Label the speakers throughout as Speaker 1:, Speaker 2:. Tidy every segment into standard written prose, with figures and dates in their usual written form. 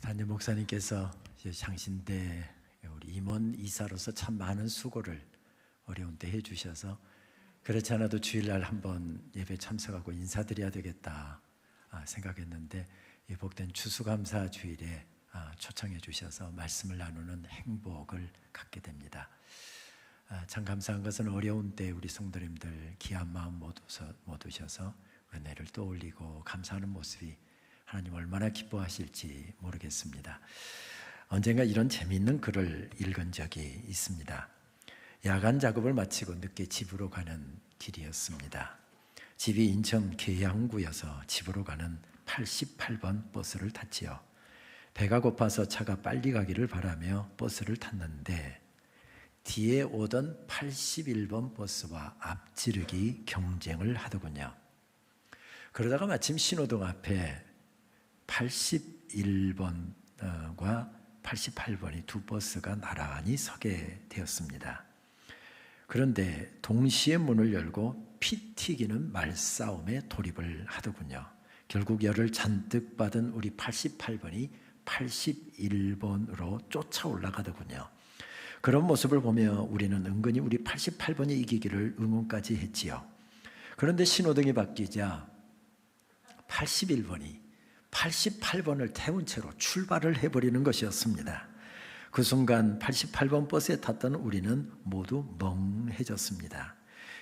Speaker 1: 담임 목사님께서 장신대 우리 임원 이사로서 참 많은 수고를 어려운 때 해주셔서 그렇지 않아도 주일날 한번 예배 참석하고 인사드려야 되겠다 생각했는데 이 복된 추수감사 주일에 초청해 주셔서 말씀을 나누는 행복을 갖게 됩니다. 참 감사한 것은 어려운 때 우리 성도님들 귀한 마음 못 오셔서 은혜를 떠올리고 감사하는 모습이 하나님 얼마나 기뻐하실지 모르겠습니다. 언젠가 이런 재미있는 글을 읽은 적이 있습니다. 야간 작업을 마치고 늦게 집으로 가는 길이었습니다. 집이 인천 계양구여서 집으로 가는 88번 버스를 탔지요. 배가 고파서 차가 빨리 가기를 바라며 버스를 탔는데 뒤에 오던 81번 버스와 앞지르기 경쟁을 하더군요. 그러다가 마침 신호등 앞에 81번과 88번이 두 버스가 나란히 서게 되었습니다. 그런데 동시에 문을 열고 피 튀기는 말싸움에 돌입을 하더군요. 결국 열을 잔뜩 받은 우리 88번이 81번으로 쫓아 올라가더군요. 그런 모습을 보며 우리는 은근히 우리 88번이 이기기를 응원까지 했지요. 그런데 신호등이 바뀌자 81번이 88번을 태운 채로 출발을 해버리는 것이었습니다. 그 순간 88번 버스에 탔던 우리는 모두 멍해졌습니다.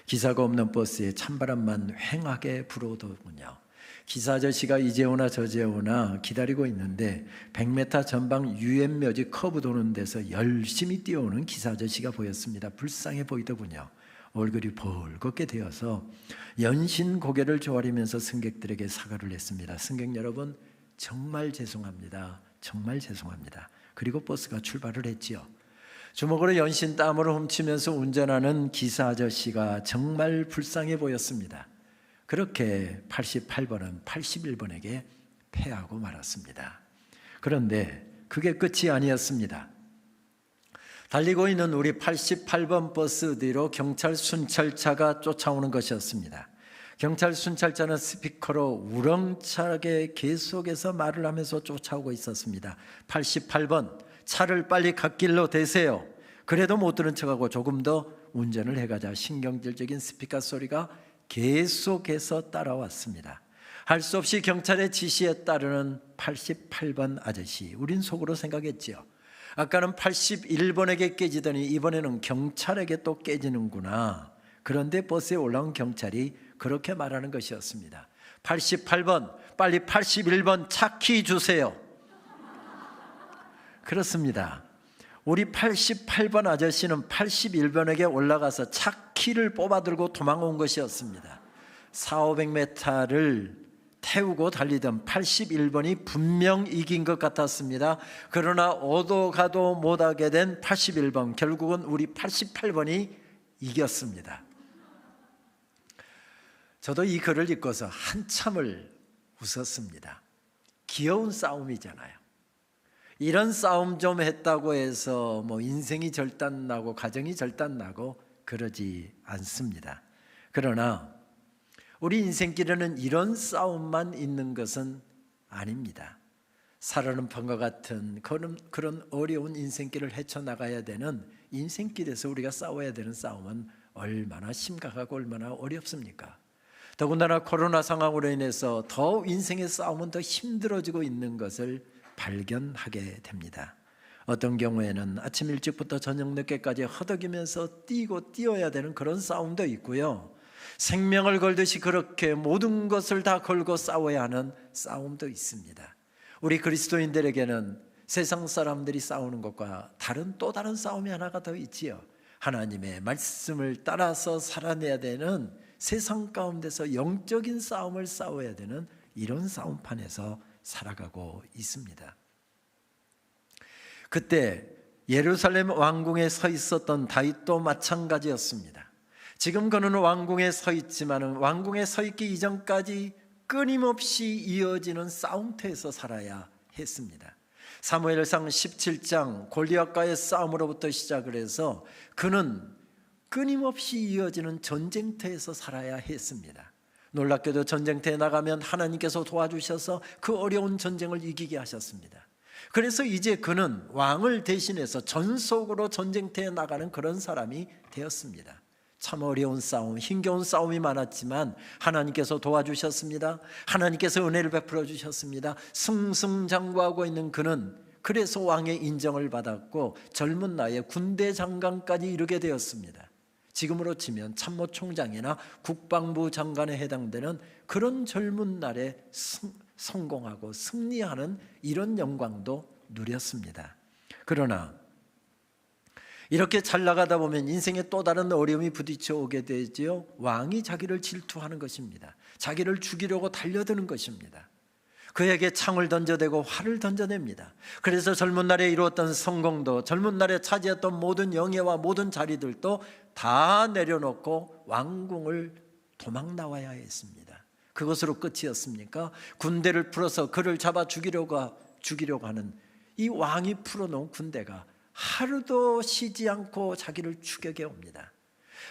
Speaker 1: 기사가 없는 버스에 찬바람만 휑하게 불어오더군요. 기사 아저씨가 이제 오나 저제 오나 기다리고 있는데 100m 전방 유엔묘지 커브 도는 데서 열심히 뛰어오는 기사 아저씨가 보였습니다. 불쌍해 보이더군요. 얼굴이 벌겋게 되어서 연신 고개를 조아리면서 승객들에게 사과를 했습니다. 승객 여러분, 정말 죄송합니다. 정말 죄송합니다. 그리고 버스가 출발을 했지요. 주먹으로 연신 땀을 훔치면서 운전하는 기사 아저씨가 정말 불쌍해 보였습니다. 그렇게 88번은 81번에게 패하고 말았습니다. 그런데 그게 끝이 아니었습니다. 달리고 있는 우리 88번 버스 뒤로 경찰 순찰차가 쫓아오는 것이었습니다. 경찰 순찰차는 스피커로 우렁차게 계속해서 말을 하면서 쫓아오고 있었습니다. 88번, 차를 빨리 갓길로 대세요. 그래도 못 들은 척하고 조금 더 운전을 해가자. 신경질적인 스피커 소리가 계속해서 따라왔습니다. 할 수 없이 경찰의 지시에 따르는 88번 아저씨, 우린 속으로 생각했지요. 아까는 81번에게 깨지더니 이번에는 경찰에게 또 깨지는구나. 그런데 버스에 올라온 경찰이 그렇게 말하는 것이었습니다. 88번, 빨리 81번 차키 주세요. 그렇습니다. 우리 88번 아저씨는 81번에게 올라가서 차키를 뽑아들고 도망온 것이었습니다. 400~500m를 태우고 달리던 81번이 분명 이긴 것 같았습니다. 그러나 오도 가도 못하게 된 81번, 결국은 우리 88번이 이겼습니다. 저도 이 글을 읽고서 한참을 웃었습니다. 귀여운 싸움이잖아요. 이런 싸움 좀 했다고 해서 인생이 절단나고 가정이 절단나고 그러지 않습니다. 그러나 우리 인생길에는 이런 싸움만 있는 것은 아닙니다. 살아는 판과 같은 그런 어려운 인생길을 헤쳐나가야 되는 인생길에서 우리가 싸워야 되는 싸움은 얼마나 심각하고 얼마나 어렵습니까? 더군다나 코로나 상황으로 인해서 더 인생의 싸움은 더 힘들어지고 있는 것을 발견하게 됩니다. 어떤 경우에는 아침 일찍부터 저녁 늦게까지 허덕이면서 뛰어야 되는 그런 싸움도 있고요. 생명을 걸듯이 그렇게 모든 것을 다 걸고 싸워야 하는 싸움도 있습니다. 우리 그리스도인들에게는 세상 사람들이 싸우는 것과 또 다른 싸움이 하나가 더 있지요. 하나님의 말씀을 따라서 살아내야 되는 세상 가운데서 영적인 싸움을 싸워야 되는 이런 싸움판에서 살아가고 있습니다. 그때 예루살렘 왕궁에 서 있었던 다윗도 마찬가지였습니다. 지금 그는 왕궁에 서 있지만 왕궁에 서 있기 이전까지 끊임없이 이어지는 싸움터에서 살아야 했습니다. 사무엘상 17장 골리앗과의 싸움으로부터 시작을 해서 그는 끊임없이 이어지는 전쟁터에서 살아야 했습니다. 놀랍게도 전쟁터에 나가면 하나님께서 도와주셔서 그 어려운 전쟁을 이기게 하셨습니다. 그래서 이제 그는 왕을 대신해서 전속으로 전쟁터에 나가는 그런 사람이 되었습니다. 참 어려운 싸움, 힘겨운 싸움이 많았지만 하나님께서 도와주셨습니다. 하나님께서 은혜를 베풀어 주셨습니다. 승승장구하고 있는 그는 그래서 왕의 인정을 받았고 젊은 나이에 군대 장관까지 이르게 되었습니다. 지금으로 치면 참모총장이나 국방부 장관에 해당되는 그런 젊은 날에 성공하고 승리하는 이런 영광도 누렸습니다. 그러나 이렇게 잘 나가다 보면 인생에 또 다른 어려움이 부딪혀 오게 되지요. 왕이 자기를 질투하는 것입니다. 자기를 죽이려고 달려드는 것입니다. 그에게 창을 던져대고 활을 던져냅니다. 그래서 젊은 날에 이루었던 성공도, 젊은 날에 차지했던 모든 영예와 모든 자리들도 다 내려놓고 왕궁을 도망 나와야 했습니다. 그것으로 끝이었습니까? 군대를 풀어서 그를 잡아 죽이려고 하는 이 왕이 풀어놓은 군대가 하루도 쉬지 않고 자기를 추격해 옵니다.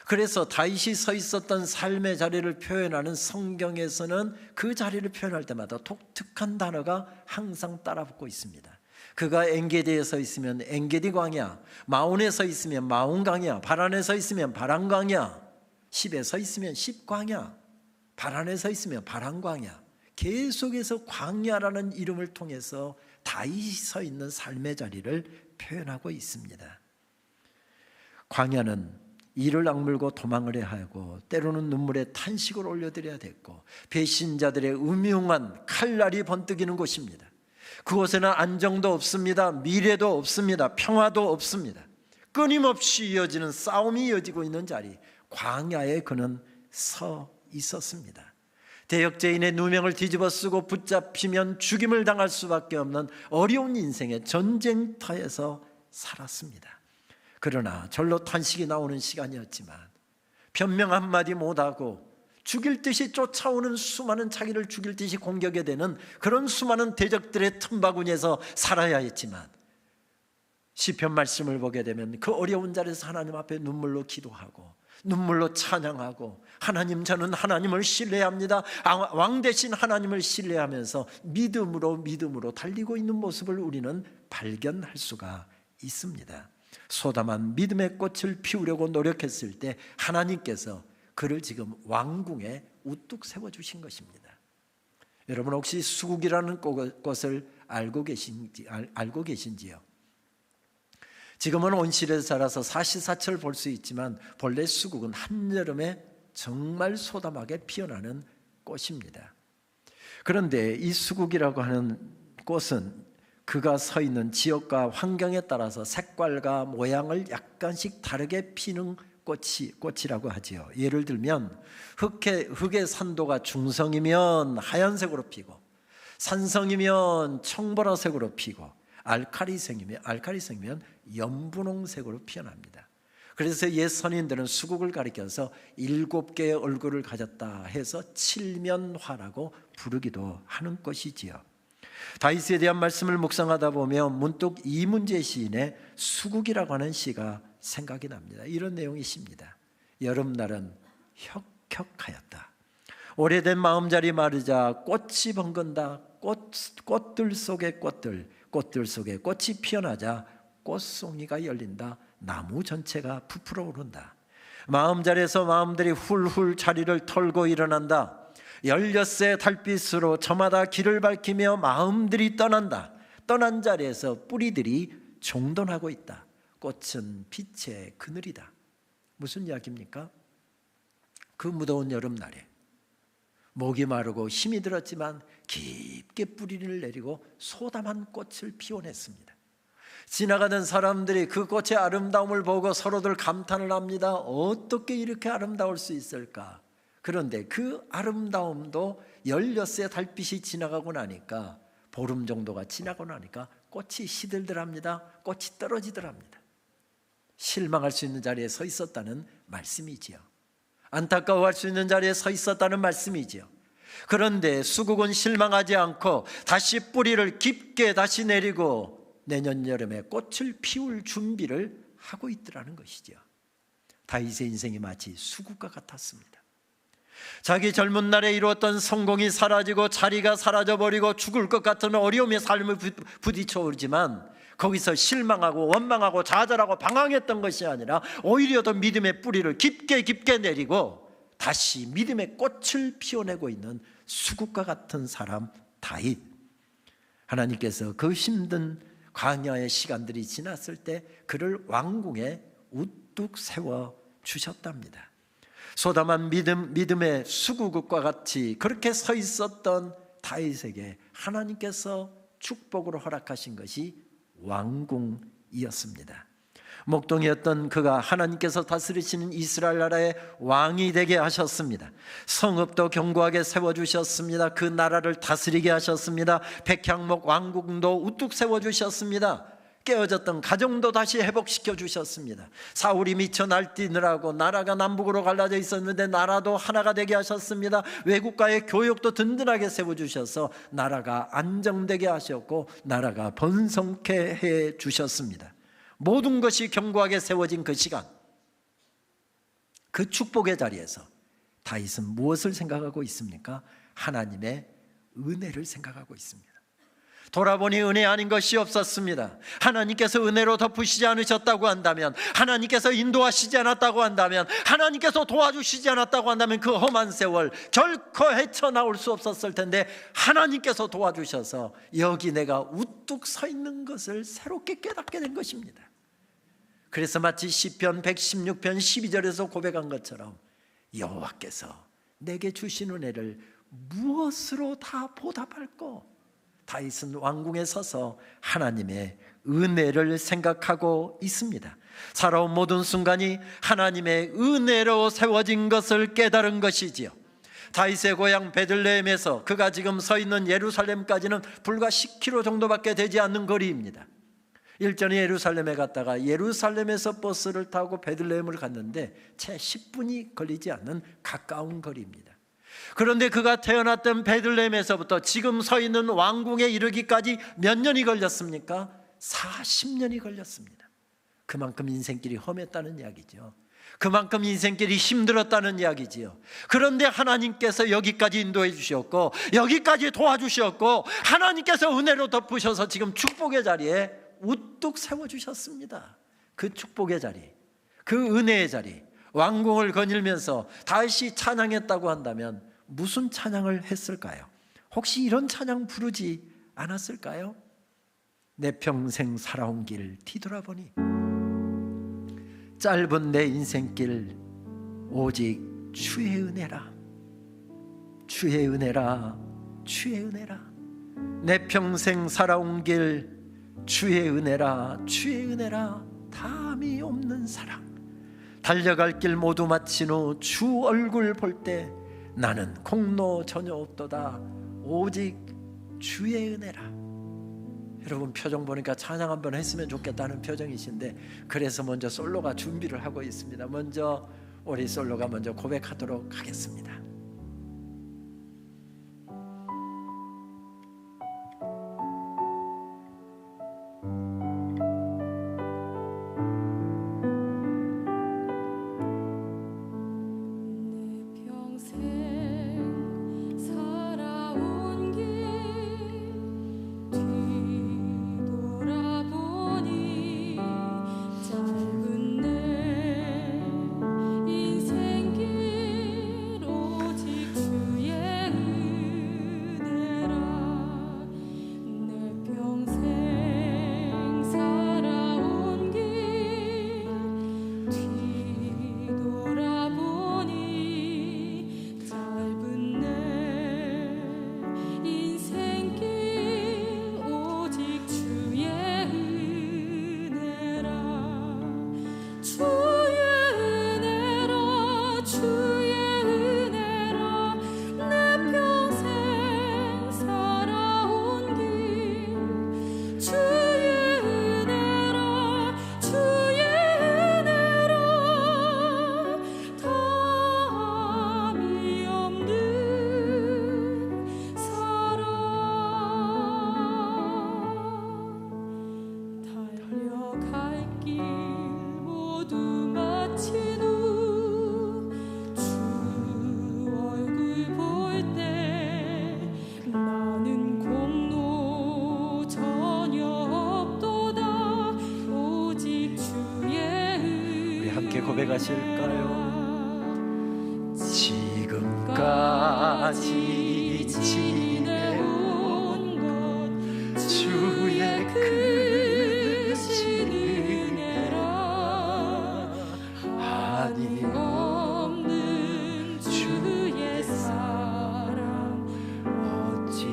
Speaker 1: 그래서 다윗이 서 있었던 삶의 자리를 표현하는 성경에서는 그 자리를 표현할 때마다 독특한 단어가 항상 따라붙고 있습니다. 그가 엔게디에 서 있으면 엔게디 광야, 마온에 서 있으면 마온 광야, 바란에 서 있으면 바란 광야, 십에 서 있으면 십 광야, 바란에 서 있으면 바란 광야. 계속해서 광야라는 이름을 통해서 다윗이 서 있는 삶의 자리를 표현하고 있습니다. 광야는 이를 악물고 도망을 해야 하고 때로는 눈물에 탄식을 올려드려야 됐고 배신자들의 음흉한 칼날이 번뜩이는 곳입니다. 그곳에는 안정도 없습니다. 미래도 없습니다. 평화도 없습니다. 끊임없이 이어지는 싸움이 이어지고 있는 자리, 광야에 그는 서 있었습니다. 대역죄인의 누명을 뒤집어 쓰고 붙잡히면 죽임을 당할 수밖에 없는 어려운 인생의 전쟁터에서 살았습니다. 그러나 절로 탄식이 나오는 시간이었지만 변명 한마디 못하고 죽일 듯이 쫓아오는 수많은 자기를 죽일 듯이 공격에 되는 그런 수많은 대적들의 틈바구니에서 살아야 했지만 시편 말씀을 보게 되면 그 어려운 자리에서 하나님 앞에 눈물로 기도하고 눈물로 찬양하고 하나님, 저는 하나님을 신뢰합니다. 왕 대신 하나님을 신뢰하면서 믿음으로 달리고 있는 모습을 우리는 발견할 수가 있습니다. 소담한 믿음의 꽃을 피우려고 노력했을 때 하나님께서 그를 지금 왕궁에 우뚝 세워주신 것입니다. 여러분 혹시 수국이라는 꽃을 알고 계신지요? 지금은 온실에서 자라서 사시사철 볼 수 있지만 본래 수국은 한여름에 정말 소담하게 피어나는 꽃입니다. 그런데 이 수국이라고 하는 꽃은 그가 서 있는 지역과 환경에 따라서 색깔과 모양을 약간씩 다르게 피는 꽃이라고 하지요. 예를 들면 흙의 산도가 중성이면 하얀색으로 피고 산성이면 청보라색으로 피고 알카리성이면 연분홍색으로 피어납니다. 그래서 옛 선인들은 수국을 가리켜서 7개의 얼굴을 가졌다 해서 칠면화라고 부르기도 하는 것이지요. 다윗에 대한 말씀을 묵상하다 보면 문득 이문재 시인의 수국이라고 하는 시가 생각이 납니다. 이런 내용이 있습니다. 여름날은 혁혁하였다. 오래된 마음자리 마르자 꽃이 번건다. 꽃들 속에 꽃들 속에 꽃이 피어나자 꽃송이가 열린다. 나무 전체가 부풀어 오른다. 마음자리에서 마음들이 훌훌 자리를 털고 일어난다. 16세 달빛으로 저마다 길을 밝히며 마음들이 떠난다. 떠난 자리에서 뿌리들이 종돈하고 있다. 꽃은 빛의 그늘이다. 무슨 이야기입니까? 그 무더운 여름날에 목이 마르고 힘이 들었지만 깊게 뿌리를 내리고 소담한 꽃을 피워냈습니다. 지나가는 사람들이 그 꽃의 아름다움을 보고 서로들 감탄을 합니다. 어떻게 이렇게 아름다울 수 있을까? 그런데 그 아름다움도 16세 달빛이 지나가고 나니까 보름 정도가 지나고 나니까 꽃이 시들더랍니다. 꽃이 떨어지더랍니다. 실망할 수 있는 자리에 서 있었다는 말씀이지요. 안타까워할 수 있는 자리에 서 있었다는 말씀이지요. 그런데 수국은 실망하지 않고 다시 뿌리를 깊게 다시 내리고 내년 여름에 꽃을 피울 준비를 하고 있더라는 것이죠. 다윗의 인생이 마치 수국과 같았습니다. 자기 젊은 날에 이루었던 성공이 사라지고 자리가 사라져버리고 죽을 것 같은 어려움의 삶을 부딪혀 오지만 거기서 실망하고 원망하고 좌절하고 방황했던 것이 아니라 오히려 더 믿음의 뿌리를 깊게 깊게 내리고 다시 믿음의 꽃을 피워내고 있는 수국과 같은 사람 다윗. 하나님께서 그 힘든 광야의 시간들이 지났을 때 그를 왕궁에 우뚝 세워 주셨답니다. 소담한 믿음의 수국과 같이 그렇게 서 있었던 다윗에게 하나님께서 축복으로 허락하신 것이 왕궁이었습니다. 목동이었던 그가 하나님께서 다스리시는 이스라엘 나라의 왕이 되게 하셨습니다. 성읍도 견고하게 세워주셨습니다. 그 나라를 다스리게 하셨습니다. 백향목 왕궁도 우뚝 세워주셨습니다. 깨어졌던 가정도 다시 회복시켜 주셨습니다. 사울이 미쳐 날뛰느라고 나라가 남북으로 갈라져 있었는데 나라도 하나가 되게 하셨습니다. 외국과의 교역도 든든하게 세워주셔서 나라가 안정되게 하셨고 나라가 번성케 해 주셨습니다. 모든 것이 견고하게 세워진 그 시간, 그 축복의 자리에서 다윗은 무엇을 생각하고 있습니까? 하나님의 은혜를 생각하고 있습니다. 돌아보니 은혜 아닌 것이 없었습니다. 하나님께서 은혜로 덮으시지 않으셨다고 한다면, 하나님께서 인도하시지 않았다고 한다면, 하나님께서 도와주시지 않았다고 한다면 그 험한 세월 결코 헤쳐나올 수 없었을 텐데 하나님께서 도와주셔서 여기 내가 우뚝 서 있는 것을 새롭게 깨닫게 된 것입니다. 그래서 마치 시편 116편 12절에서 고백한 것처럼 여호와께서 내게 주신 은혜를 무엇으로 다 보답할꼬? 다윗은 왕궁에 서서 하나님의 은혜를 생각하고 있습니다. 살아온 모든 순간이 하나님의 은혜로 세워진 것을 깨달은 것이지요. 다윗의 고향 베들레헴에서 그가 지금 서 있는 예루살렘까지는 불과 10km 정도밖에 되지 않는 거리입니다. 일전에 예루살렘에 갔다가 예루살렘에서 버스를 타고 베들레헴을 갔는데 채 10분이 걸리지 않는 가까운 거리입니다. 그런데 그가 태어났던 베들레헴에서부터 지금 서 있는 왕궁에 이르기까지 몇 년이 걸렸습니까? 40년이 걸렸습니다. 그만큼 인생길이 험했다는 이야기죠. 그만큼 인생길이 힘들었다는 이야기지요. 그런데 하나님께서 여기까지 인도해 주셨고 여기까지 도와주셨고 하나님께서 은혜로 덮으셔서 지금 축복의 자리에 우뚝 세워주셨습니다. 그 축복의 자리, 그 은혜의 자리, 왕궁을 거닐면서 다윗이 찬양했다고 한다면 무슨 찬양을 했을까요? 혹시 이런 찬양 부르지 않았을까요? 내 평생 살아온 길 뒤돌아보니 짧은 내 인생길 오직 주의 은혜라, 주의 은혜라, 주의 은혜라. 내 평생 살아온 길 주의 은혜라, 주의 은혜라. 담이 없는 사랑, 달려갈 길 모두 마친 후 주 얼굴 볼 때 나는 공로 전혀 없도다 오직 주의 은혜라. 여러분 표정 보니까 찬양 한번 했으면 좋겠다는 표정이신데 그래서 먼저 솔로가 준비를 하고 있습니다. 먼저 우리 솔로가 먼저 고백하도록 하겠습니다. 고백하실까요? 지금까지 지내온 것 주의 크신 은혜라 아니 없는 주의 사랑 어찌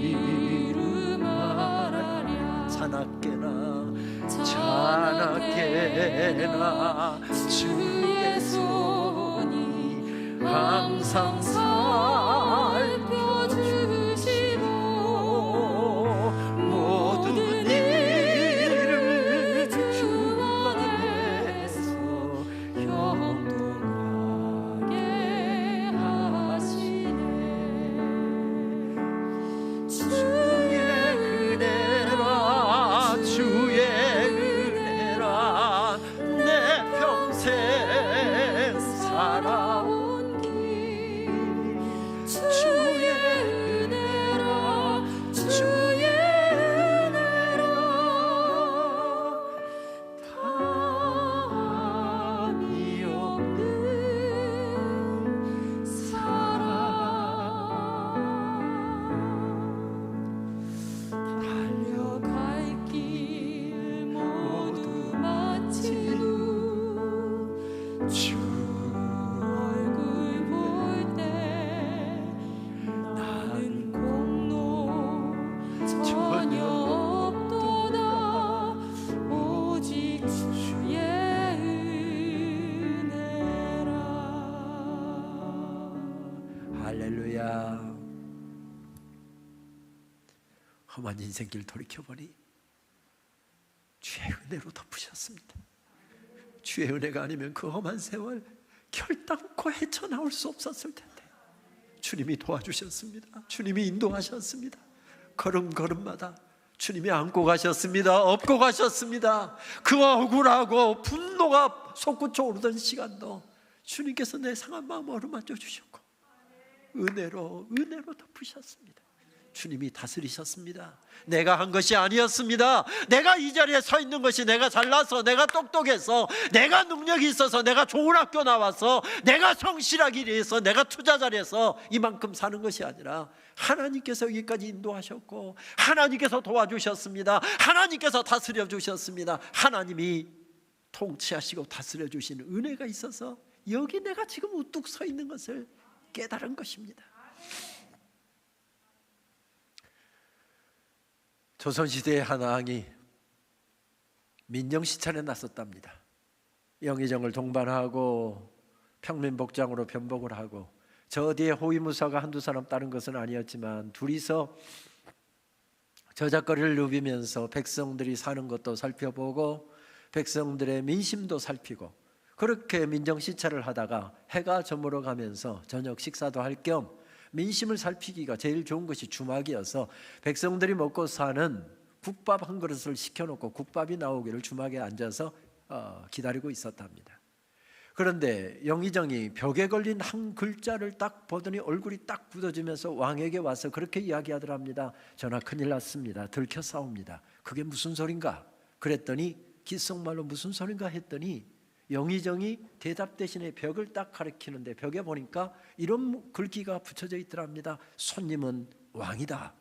Speaker 1: 이루 말하랴. 자나깨나 주의 손이 항상 살펴주시고 모든 일을 주 안에서 형통하게 하시네. 주의 은혜라 주의 은혜라 내 평생 살아온 길 주의 은혜라 주의 은혜라 답이 없는 사랑 달려갈 길 모두 마치고 주 얼굴 볼 때 나는 공로 전혀 없도다 오직 주의 은혜라. 할렐루야. 험한 인생길 돌이켜보니 주의 은혜로 덮으셨습니다. 주의 은혜가 아니면 그 험한 세월 결단코 헤쳐나올 수 없었을 텐데 주님이 도와주셨습니다. 주님이 인도하셨습니다. 걸음걸음마다 주님이 안고 가셨습니다. 업고 가셨습니다. 그 억울하고 분노가 솟구쳐 오르던 시간도 주님께서 내 상한 마음 어루만져 주셨고 은혜로 덮으셨습니다. 주님이 다스리셨습니다. 내가 한 것이 아니었습니다. 내가 이 자리에 서 있는 것이 내가 잘나서, 내가 똑똑해서, 내가 능력이 있어서, 내가 좋은 학교 나와서, 내가 성실하기 위해서, 내가 투자 잘해서 이만큼 사는 것이 아니라 하나님께서 여기까지 인도하셨고 하나님께서 도와주셨습니다. 하나님께서 다스려 주셨습니다. 하나님이 통치하시고 다스려 주시는 은혜가 있어서 여기 내가 지금 우뚝 서 있는 것을 깨달은 것입니다. 조선시대의 한 왕이 민정시찰에 나섰답니다. 영의정을 동반하고 평민복장으로 변복을 하고 저 뒤에 호위무사가 한두 사람 따른 것은 아니었지만 둘이서 저작거리를 누비면서 백성들이 사는 것도 살펴보고 백성들의 민심도 살피고 그렇게 민정시찰을 하다가 해가 저물어 가면서 저녁 식사도 할 겸 민심을 살피기가 제일 좋은 것이 주막이어서 백성들이 먹고 사는 국밥 한 그릇을 시켜놓고 국밥이 나오기를 주막에 앉아서 기다리고 있었답니다. 그런데 영의정이 벽에 걸린 한 글자를 딱 보더니 얼굴이 딱 굳어지면서 왕에게 와서 그렇게 이야기하더랍니다. 전하 큰일 났습니다. 들켰사옵니다. 그게 무슨 소린가? 그랬더니 귓속말로 무슨 소린가 했더니 영의정이 대답 대신에 벽을 딱 가리키는데 벽에 보니까 이런 글귀가 붙여져 있더랍니다. 손님은 왕이다.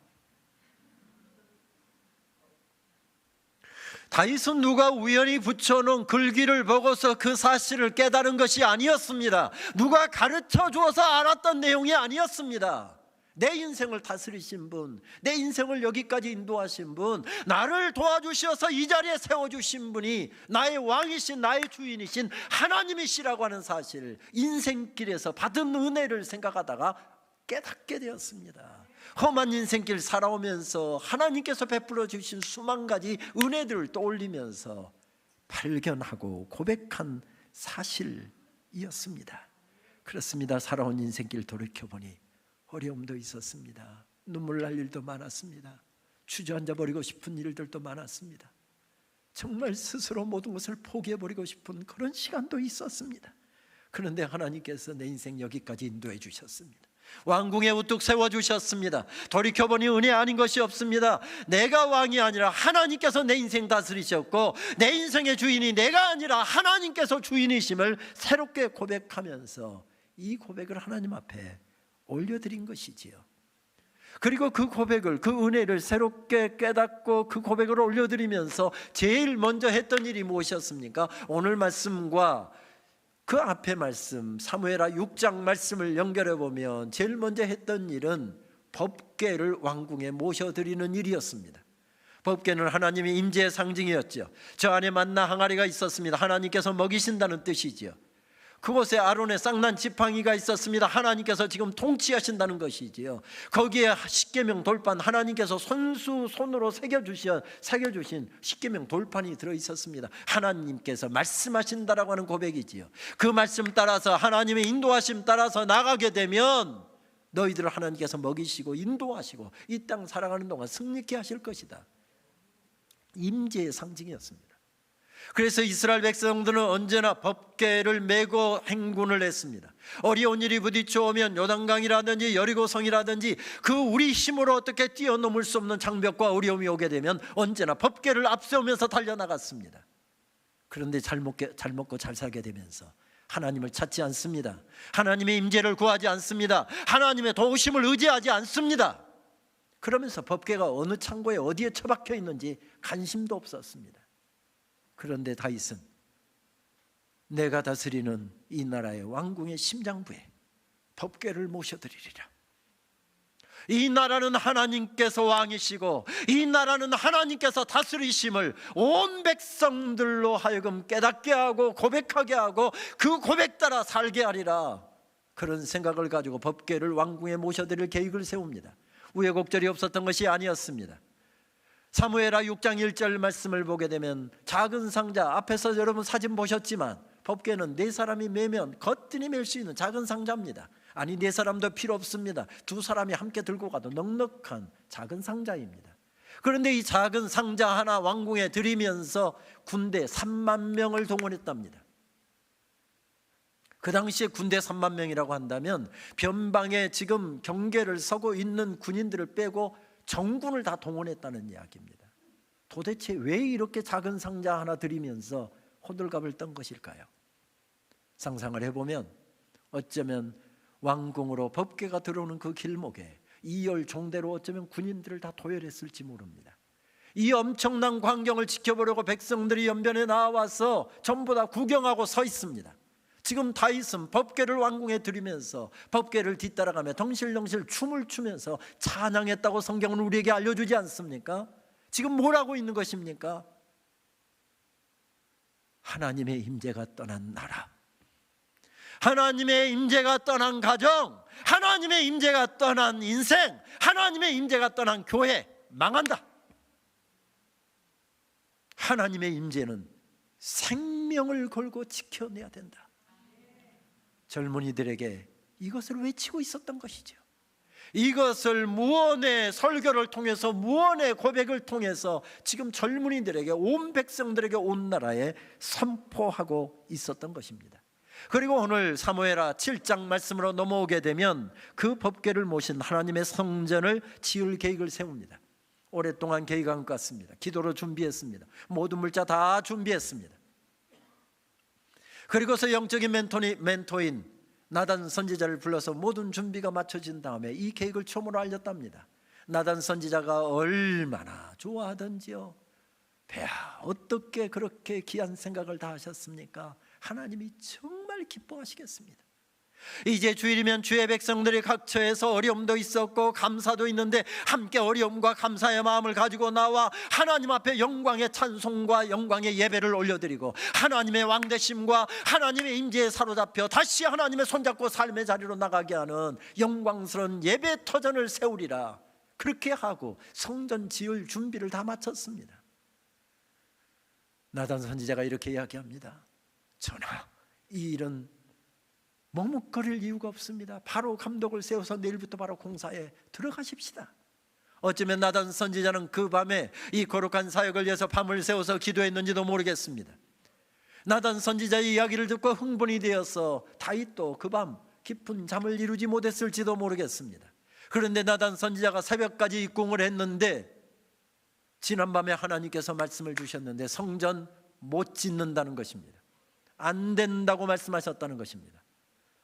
Speaker 1: 다윗은 누가 우연히 붙여놓은 글귀를 보고서 그 사실을 깨달은 것이 아니었습니다. 누가 가르쳐 주어서 알았던 내용이 아니었습니다. 내 인생을 다스리신 분, 내 인생을 여기까지 인도하신 분, 나를 도와주셔서 이 자리에 세워주신 분이 나의 왕이신 나의 주인이신 하나님이시라고 하는 사실, 인생길에서 받은 은혜를 생각하다가 깨닫게 되었습니다. 험한 인생길 살아오면서 하나님께서 베풀어 주신 수만 가지 은혜들을 떠올리면서 발견하고 고백한 사실이었습니다. 그렇습니다. 살아온 인생길 돌이켜보니 어려움도 있었습니다. 눈물 날 일도 많았습니다. 주저앉아 버리고 싶은 일들도 많았습니다. 정말 스스로 모든 것을 포기해버리고 싶은 그런 시간도 있었습니다. 그런데 하나님께서 내 인생 여기까지 인도해 주셨습니다. 왕궁에 우뚝 세워주셨습니다. 돌이켜보니 은혜 아닌 것이 없습니다. 내가 왕이 아니라 하나님께서 내 인생 다스리셨고, 내 인생의 주인이 내가 아니라 하나님께서 주인이심을 새롭게 고백하면서 이 고백을 하나님 앞에 올려드린 것이지요. 그리고 그 고백을, 그 은혜를 새롭게 깨닫고 그 고백을 올려드리면서 제일 먼저 했던 일이 무엇이었습니까? 오늘 말씀과 그 앞에 말씀, 사무엘하 6장 말씀을 연결해 보면 제일 먼저 했던 일은 법궤를 왕궁에 모셔드리는 일이었습니다. 법궤는 하나님의 임재의 상징이었죠. 저 안에 만나 항아리가 있었습니다. 하나님께서 먹이신다는 뜻이지요. 그곳에 아론의 쌍난 지팡이가 있었습니다. 하나님께서 지금 통치하신다는 것이지요. 거기에 십계명 돌판, 하나님께서 손으로 새겨주신 십계명 돌판이 들어있었습니다. 하나님께서 말씀하신다라고 하는 고백이지요. 그 말씀 따라서, 하나님의 인도하심 따라서 나가게 되면 너희들을 하나님께서 먹이시고 인도하시고 이 땅 살아가는 동안 승리케 하실 것이다. 임재의 상징이었습니다. 그래서 이스라엘 백성들은 언제나 법궤를 메고 행군을 했습니다. 어려운 일이 부딪혀 오면 요단강이라든지 여리고성이라든지 그 우리 힘으로 어떻게 뛰어넘을 수 없는 장벽과 어려움이 오게 되면 언제나 법궤를 앞세우면서 달려나갔습니다. 그런데 잘 먹고 잘 살게 되면서 하나님을 찾지 않습니다. 하나님의 임재를 구하지 않습니다. 하나님의 도우심을 의지하지 않습니다. 그러면서 법궤가 어느 창고에 어디에 처박혀 있는지 관심도 없었습니다. 그런데 다윗은 내가 다스리는 이 나라의 왕궁의 심장부에 법궤를 모셔드리리라. 이 나라는 하나님께서 왕이시고 이 나라는 하나님께서 다스리심을 온 백성들로 하여금 깨닫게 하고 고백하게 하고 그 고백 따라 살게 하리라. 그런 생각을 가지고 법궤를 왕궁에 모셔드릴 계획을 세웁니다. 우여곡절이 없었던 것이 아니었습니다. 사무엘하 6장 1절 말씀을 보게 되면 작은 상자, 앞에서 여러분 사진 보셨지만 법궤는 네 사람이 메면 거뜬히 멜 수 있는 작은 상자입니다. 아니, 네 사람도 필요 없습니다. 두 사람이 함께 들고 가도 넉넉한 작은 상자입니다. 그런데 이 작은 상자 하나 왕궁에 들이면서 군대 3만 명을 동원했답니다. 그 당시에 군대 3만 명이라고 한다면 변방에 지금 경계를 서고 있는 군인들을 빼고 정군을 다 동원했다는 이야기입니다. 도대체 왜 이렇게 작은 상자 하나 들이면서 호들갑을 떤 것일까요? 상상을 해보면 어쩌면 왕궁으로 법궤가 들어오는 그 길목에 2열 종대로 어쩌면 군인들을 다 도열했을지 모릅니다. 이 엄청난 광경을 지켜보려고 백성들이 연변에 나와서 전부 다 구경하고 서 있습니다. 지금 다윗은 법궤를 왕궁에 들이면서 법궤를 뒤따라가며 덩실덩실 춤을 추면서 찬양했다고 성경은 우리에게 알려주지 않습니까? 지금 뭘 하고 있는 것입니까? 하나님의 임재가 떠난 나라, 하나님의 임재가 떠난 가정, 하나님의 임재가 떠난 인생, 하나님의 임재가 떠난 교회 망한다. 하나님의 임재는 생명을 걸고 지켜내야 된다. 젊은이들에게 이것을 외치고 있었던 것이죠. 이것을 무언의 설교를 통해서, 무언의 고백을 통해서 지금 젊은이들에게, 온 백성들에게, 온 나라에 선포하고 있었던 것입니다. 그리고 오늘 사무엘하 7장 말씀으로 넘어오게 되면 그 법궤를 모신 하나님의 성전을 지을 계획을 세웁니다. 오랫동안 계획한 것 같습니다. 기도로 준비했습니다. 모든 물자 다 준비했습니다. 그리고서 영적인 멘토인 나단 선지자를 불러서 모든 준비가 마쳐진 다음에 이 계획을 처음으로 알렸답니다. 나단 선지자가 얼마나 좋아하던지요. 배야, 어떻게 그렇게 귀한 생각을 다 하셨습니까? 하나님이 정말 기뻐하시겠습니다. 이제 주일이면 주의 백성들이 각처에서 어려움도 있었고 감사도 있는데 함께 어려움과 감사의 마음을 가지고 나와 하나님 앞에 영광의 찬송과 영광의 예배를 올려드리고 하나님의 왕되심과 하나님의 임재에 사로잡혀 다시 하나님의 손잡고 삶의 자리로 나가게 하는 영광스러운 예배 터전을 세우리라. 그렇게 하고 성전 지을 준비를 다 마쳤습니다. 나단 선지자가 이렇게 이야기합니다. 전하, 이 일은 머뭇거릴 이유가 없습니다. 바로 감독을 세워서 내일부터 바로 공사에 들어가십시다. 어쩌면 나단 선지자는 그 밤에 이 거룩한 사역을 위해서 밤을 새워서 기도했는지도 모르겠습니다. 나단 선지자의 이야기를 듣고 흥분이 되어서 다윗도 그 밤 깊은 잠을 이루지 못했을지도 모르겠습니다. 그런데 나단 선지자가 새벽까지 입궁을 했는데 지난밤에 하나님께서 말씀을 주셨는데 성전 못 짓는다는 것입니다. 안 된다고 말씀하셨다는 것입니다.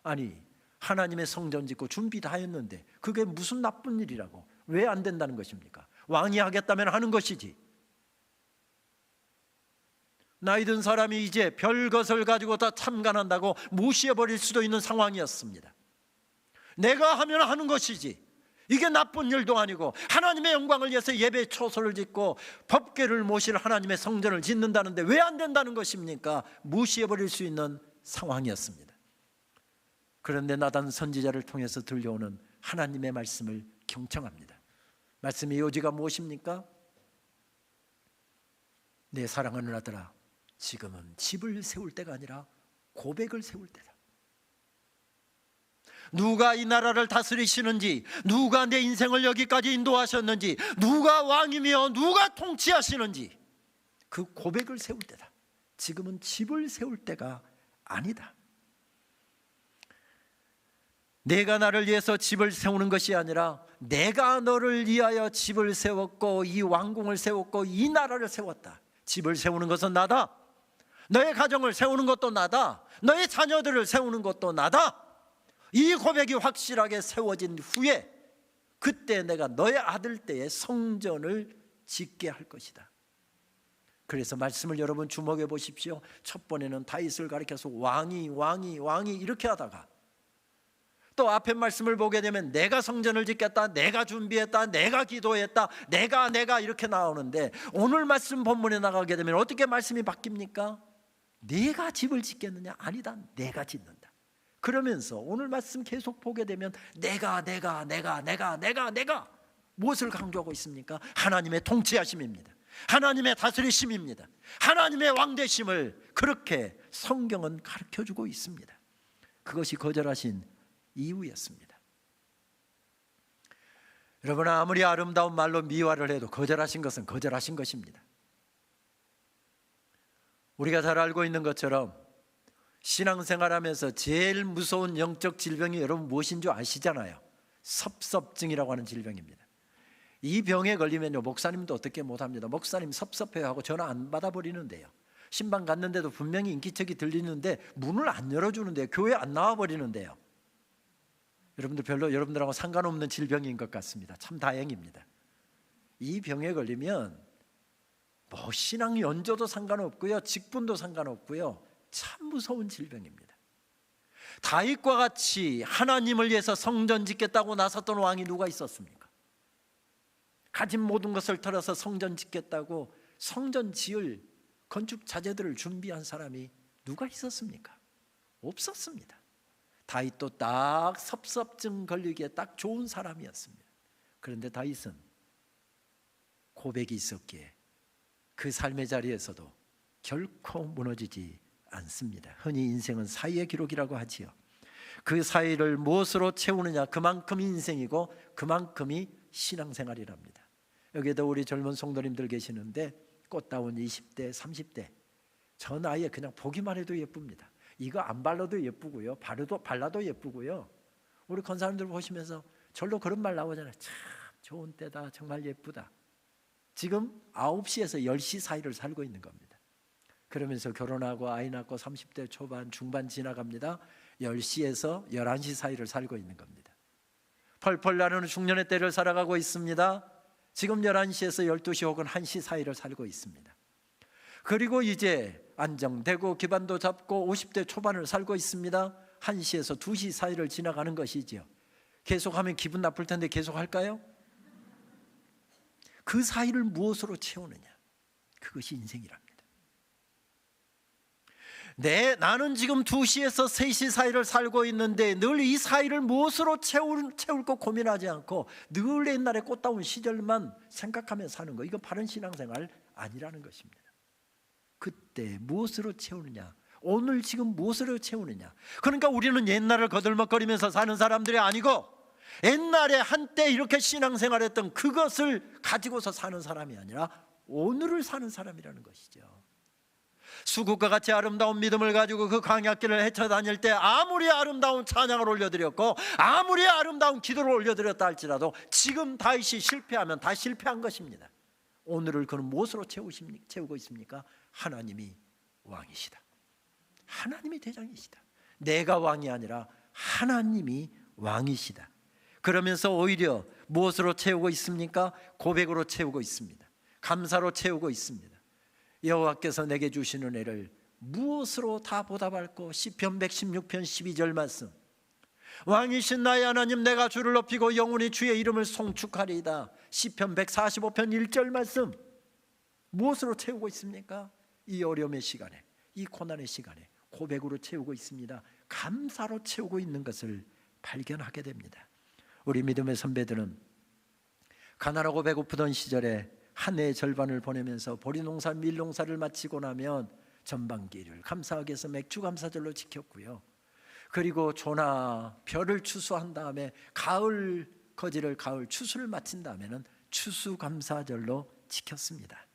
Speaker 1: 아니, 하나님의 성전 짓고 준비 다 했는데 그게 무슨 나쁜 일이라고, 왜 안 된다는 것입니까? 왕이 하겠다면 하는 것이지. 나이 든 사람이 이제 별것을 가지고 다 참관한다고 무시해버릴 수도 있는 상황이었습니다. 내가 하면 하는 것이지, 이게 나쁜 일도 아니고 하나님의 영광을 위해서 예배 초소를 짓고 법궤를 모실 하나님의 성전을 짓는다는데 왜 안 된다는 것입니까? 무시해버릴 수 있는 상황이었습니다. 그런데 나단 선지자를 통해서 들려오는 하나님의 말씀을 경청합니다. 말씀의 요지가 무엇입니까? 내 사랑하는 아들아, 지금은 집을 세울 때가 아니라 고백을 세울 때다. 누가 이 나라를 다스리시는지, 누가 내 인생을 여기까지 인도하셨는지, 누가 왕이며 누가 통치하시는지 그 고백을 세울 때다. 지금은 집을 세울 때가 아니다. 내가 나를 위해서 집을 세우는 것이 아니라 내가 너를 위하여 집을 세웠고 이 왕궁을 세웠고 이 나라를 세웠다. 집을 세우는 것은 나다. 너의 가정을 세우는 것도 나다. 너의 자녀들을 세우는 것도 나다. 이 고백이 확실하게 세워진 후에 그때 내가 너의 아들 때에 성전을 짓게 할 것이다. 그래서 말씀을 여러분 주목해 보십시오. 첫 번에는 다윗을 가리켜서 왕이 이렇게 하다가 또 앞에 말씀을 보게 되면 내가 성전을 짓겠다, 내가 준비했다, 내가 기도했다, 내가 이렇게 나오는데 오늘 말씀 본문에 나가게 되면 어떻게 말씀이 바뀝니까? 내가 집을 짓겠느냐? 아니다, 내가 짓는다. 그러면서 오늘 말씀 계속 보게 되면 내가 무엇을 강조하고 있습니까? 하나님의 통치하심입니다. 하나님의 다스리심입니다. 하나님의 왕되심을 그렇게 성경은 가르쳐주고 있습니다. 그것이 거절하신 이유였습니다. 여러분, 아무리 아름다운 말로 미화를 해도 거절하신 것은 거절하신 것입니다. 우리가 잘 알고 있는 것처럼 신앙생활하면서 제일 무서운 영적 질병이 여러분 무엇인 줄 아시잖아요. 섭섭증이라고 하는 질병입니다. 이 병에 걸리면요, 목사님도 어떻게 못합니다. 목사님 섭섭해요 하고 전화 안 받아버리는데요, 신방 갔는데도 분명히 인기척이 들리는데 문을 안 열어주는데요, 교회 안 나와버리는데요. 여러분들 별로 여러분들하고 상관없는 질병인 것 같습니다. 참 다행입니다. 이 병에 걸리면 뭐 신앙 연조도 상관없고요, 직분도 상관없고요, 참 무서운 질병입니다. 다윗과 같이 하나님을 위해서 성전 짓겠다고 나섰던 왕이 누가 있었습니까? 가진 모든 것을 털어서 성전 짓겠다고 성전 지을 건축 자재들을 준비한 사람이 누가 있었습니까? 없었습니다. 다윗도 딱 섭섭증 걸리기에 딱 좋은 사람이었습니다. 그런데 다윗은 고백이 있었기에 그 삶의 자리에서도 결코 무너지지 않습니다. 흔히 인생은 사이의 기록이라고 하지요. 그 사이를 무엇으로 채우느냐, 그만큼이 인생이고 그만큼이 신앙생활이랍니다. 여기에도 우리 젊은 성도님들 계시는데 꽃다운 20대, 30대 저 나이에 그냥 보기만 해도 예쁩니다. 이거 안 발라도 예쁘고요, 발라도 예쁘고요. 우리 권사님들 보시면서 절로 그런 말 나오잖아요. 참 좋은 때다, 정말 예쁘다. 지금 9시에서 10시 사이를 살고 있는 겁니다. 그러면서 결혼하고 아이 낳고 30대 초반 중반 지나갑니다. 10시에서 11시 사이를 살고 있는 겁니다. 펄펄 나르는 중년의 때를 살아가고 있습니다. 지금 11시에서 12시 혹은 1시 사이를 살고 있습니다. 그리고 이제 안정되고 기반도 잡고 50대 초반을 살고 있습니다. 1시에서 2시 사이를 지나가는 것이지요. 계속하면 기분 나쁠 텐데 계속할까요? 그 사이를 무엇으로 채우느냐, 그것이 인생이랍니다. 나는 지금 2시에서 3시 사이를 살고 있는데 늘 이 사이를 무엇으로 채울까 고민하지 않고 늘 옛날에 꽃다운 시절만 생각하며 사는 거, 이거 바른 신앙생활 아니라는 것입니다. 그때 무엇으로 채우느냐, 오늘 지금 무엇으로 채우느냐. 그러니까 우리는 옛날을 거들먹거리면서 사는 사람들이 아니고 옛날에 한때 이렇게 신앙생활했던 그것을 가지고서 사는 사람이 아니라 오늘을 사는 사람이라는 것이죠. 수국과 같이 아름다운 믿음을 가지고 그 광야길을 헤쳐 다닐 때 아무리 아름다운 찬양을 올려드렸고 아무리 아름다운 기도를 올려드렸다 할지라도 지금 다윗이 실패하면 다 실패한 것입니다. 오늘을 그는 무엇으로 채우고 있습니까? 하나님이 왕이시다. 하나님이 대장이시다. 내가 왕이 아니라 하나님이 왕이시다. 그러면서 오히려 무엇으로 채우고 있습니까? 고백으로 채우고 있습니다. 감사로 채우고 있습니다. 여호와께서 내게 주시는 애를 무엇으로 다 보답할꼬? 시편 116편 12절 말씀, 왕이신 나의 하나님 내가 주를 높이고 영원히 주의 이름을 송축하리이다. 시편 145편 1절 말씀, 무엇으로 채우고 있습니까? 이 어려움의 시간에, 이 고난의 시간에 고백으로 채우고 있습니다. 감사로 채우고 있는 것을 발견하게 됩니다. 우리 믿음의 선배들은 가난하고 배고프던 시절에 한 해의 절반을 보내면서 보리농사 밀농사를 마치고 나면 전반기를 감사하게 해서 맥주감사절로 지켰고요. 그리고 조나 별을 추수한 다음에 가을 거지를 가을 추수를 마친 다음에는 추수감사절로 지켰습니다.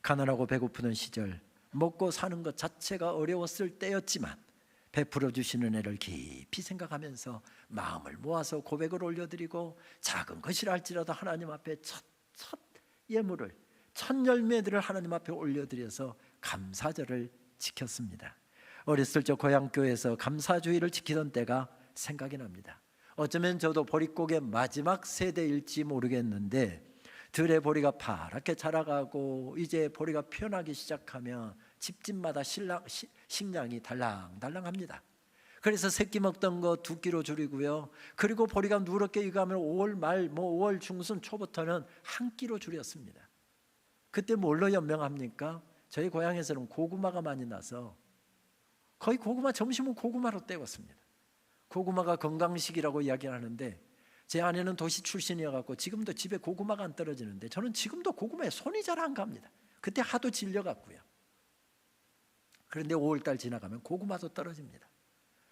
Speaker 1: 가난하고 배고프던 시절 먹고 사는 것 자체가 어려웠을 때였지만 베풀어 주시는 애를 깊이 생각하면서 마음을 모아서 고백을 올려드리고 작은 것이라 할지라도 하나님 앞에 첫 예물을, 첫 열매들을 하나님 앞에 올려드려서 감사절을 지켰습니다. 어렸을 적 고향교회에서 감사주의를 지키던 때가 생각이 납니다. 어쩌면 저도 보릿고개 마지막 세대일지 모르겠는데 들의 보리가 파랗게 자라가고 이제 보리가 피어나기 시작하면 집집마다 식량이 달랑달랑합니다. 그래서 새끼 먹던 거 2끼로 줄이고요. 그리고 보리가 누렇게 익으면 5월 말 5월 중순 초부터는 1끼로 줄였습니다. 그때 뭘로 연명합니까? 저희 고향에서는 고구마가 많이 나서 거의 고구마 점심은 고구마로 때웠습니다. 고구마가 건강식이라고 이야기하는데 제 아내는 도시 출신이어서 지금도 집에 고구마가 안 떨어지는데 저는 지금도 고구마에 손이 잘 안 갑니다. 그때 하도 질려갔고요. 그런데 5월달 지나가면 고구마도 떨어집니다.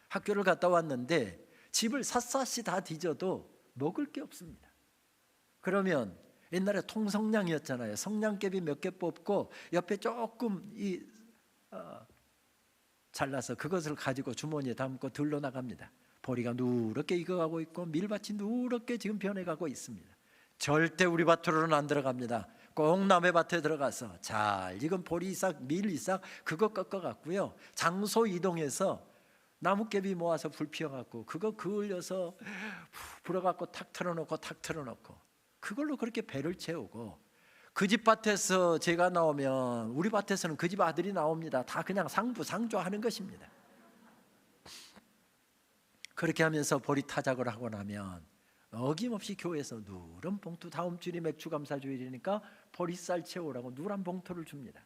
Speaker 1: 학교를 갔다 왔는데 집을 샅샅이 다 뒤져도 먹을 게 없습니다. 그러면 옛날에 통성량이었잖아요. 성냥개비 몇 개 뽑고 옆에 조금 잘라서 그것을 가지고 주머니에 담고 들러 나갑니다. 보리가 누렇게 익어가고 있고 밀밭이 누렇게 지금 변해가고 있습니다. 절대 우리 밭으로는 안 들어갑니다. 꼭 남의 밭에 들어가서 잘 익은 보리 이삭, 밀 이삭 그거 꺾어갖고요. 장소 이동해서 나뭇개비 모아서 불 피워갖고 그거 그을려서 불어갖고 탁 틀어놓고 그걸로 그렇게 배를 채우고 그 집 밭에서 제가 나오면 우리 밭에서는 그 집 아들이 나옵니다. 다 그냥 상주하는 것입니다. 그렇게 하면서 보리 타작을 하고 나면 어김없이 교회에서 누런 봉투, 다음 주일이 맥주감사주일이니까 보리쌀 채우라고 누런 봉투를 줍니다.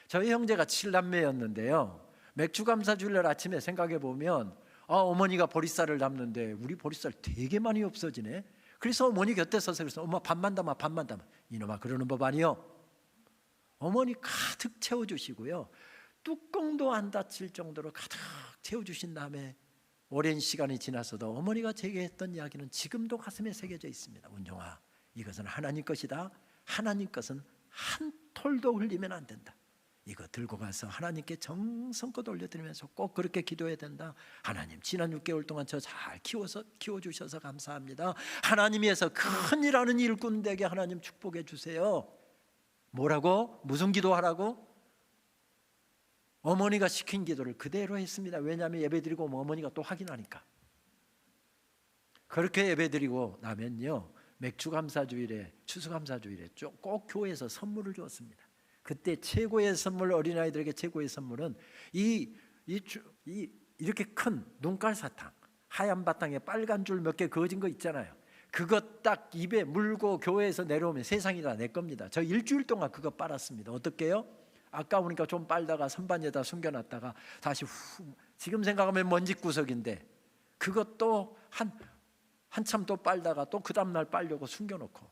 Speaker 1: 저희 형제가 7남매였는데요 맥주감사주일날 아침에 생각해 보면 어머니가 보리쌀을 담는데 우리 보리쌀 되게 많이 없어지네. 그래서 어머니 곁에 서서 그래서 엄마 반만 담아. 이놈아 그러는 법 아니요. 어머니 가득 채워주시고요. 뚜껑도 안 닫힐 정도로 가득 채워주신 다음에 오랜 시간이 지나서도 어머니가 제게 했던 이야기는 지금도 가슴에 새겨져 있습니다. 운종아, 이것은 하나님 것이다. 하나님 것은 한 톨도 흘리면 안 된다. 이거 들고 가서 하나님께 정성껏 올려드리면서 꼭 그렇게 기도해야 된다. 하나님 지난 6개월 동안 저 잘 키워주셔서 감사합니다. 하나님께서 큰일하는 일꾼 되게 하나님 축복해 주세요. 뭐라고? 무슨 기도하라고? 어머니가 시킨 기도를 그대로 했습니다. 왜냐하면 예배드리고 오면 어머니가 또 확인하니까. 그렇게 예배드리고 나면요 맥주감사주일에 추수감사주일에 꼭 교회에서 선물을 주었습니다. 그때 최고의 선물, 어린아이들에게 최고의 선물은 이렇게 큰 눈깔 사탕, 하얀 바탕에 빨간 줄 몇 개 그어진 거 있잖아요. 그거 딱 입에 물고 교회에서 내려오면 세상이 다 내 겁니다. 저 일주일 동안 그거 빨았습니다. 어떻게 해요? 아까우니까 좀 빨다가 선반에다 숨겨놨다가 다시 지금 생각하면 먼지구석인데 그것도 한참 또 빨다가 또 그 다음날 빨려고 숨겨놓고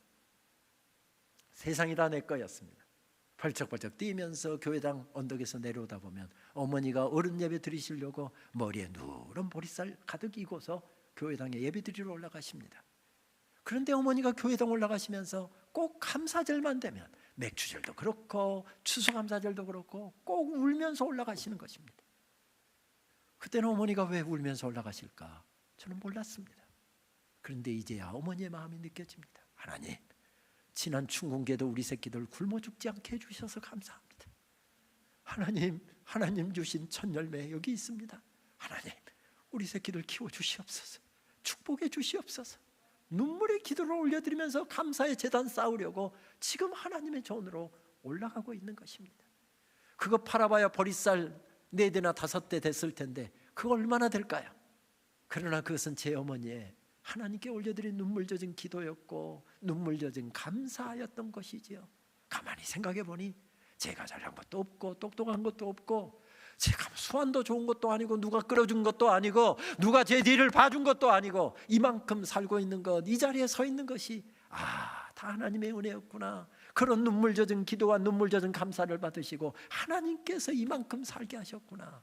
Speaker 1: 세상이 다 내 거였습니다. 벌쩍벌쩍 뛰면서 교회당 언덕에서 내려오다 보면 어머니가 어른 예배 드리시려고 머리에 누런 보리쌀 가득 이고서 교회당에 예배 드리러 올라가십니다. 그런데 어머니가 교회당 올라가시면서 꼭 감사절만 되면 맥주절도 그렇고 추수감사절도 그렇고 꼭 울면서 올라가시는 것입니다. 그때는 어머니가 왜 울면서 올라가실까? 저는 몰랐습니다. 그런데 이제야 어머니의 마음이 느껴집니다. 하나님, 지난 춘궁기에도 우리 새끼들 굶어 죽지 않게 해주셔서 감사합니다. 하나님 주신 첫 열매 여기 있습니다. 하나님, 우리 새끼들 키워주시옵소서. 축복해 주시옵소서. 눈물의 기도를 올려드리면서 감사의 제단 쌓으려고 지금 하나님의 전으로 올라가고 있는 것입니다. 그거 팔아봐야 보리쌀 4대나 5대 됐을 텐데 그거 얼마나 될까요? 그러나 그것은 제 어머니의 하나님께 올려드린 눈물 젖은 기도였고 눈물 젖은 감사였던 것이지요. 가만히 생각해 보니 제가 잘난 것도 없고 똑똑한 것도 없고 제가 수완도 좋은 것도 아니고 누가 끌어준 것도 아니고 누가 제 뒤를 봐준 것도 아니고 이만큼 살고 있는 것, 이 자리에 서 있는 것이 다 하나님의 은혜였구나. 그런 눈물 젖은 기도와 눈물 젖은 감사를 받으시고 하나님께서 이만큼 살게 하셨구나.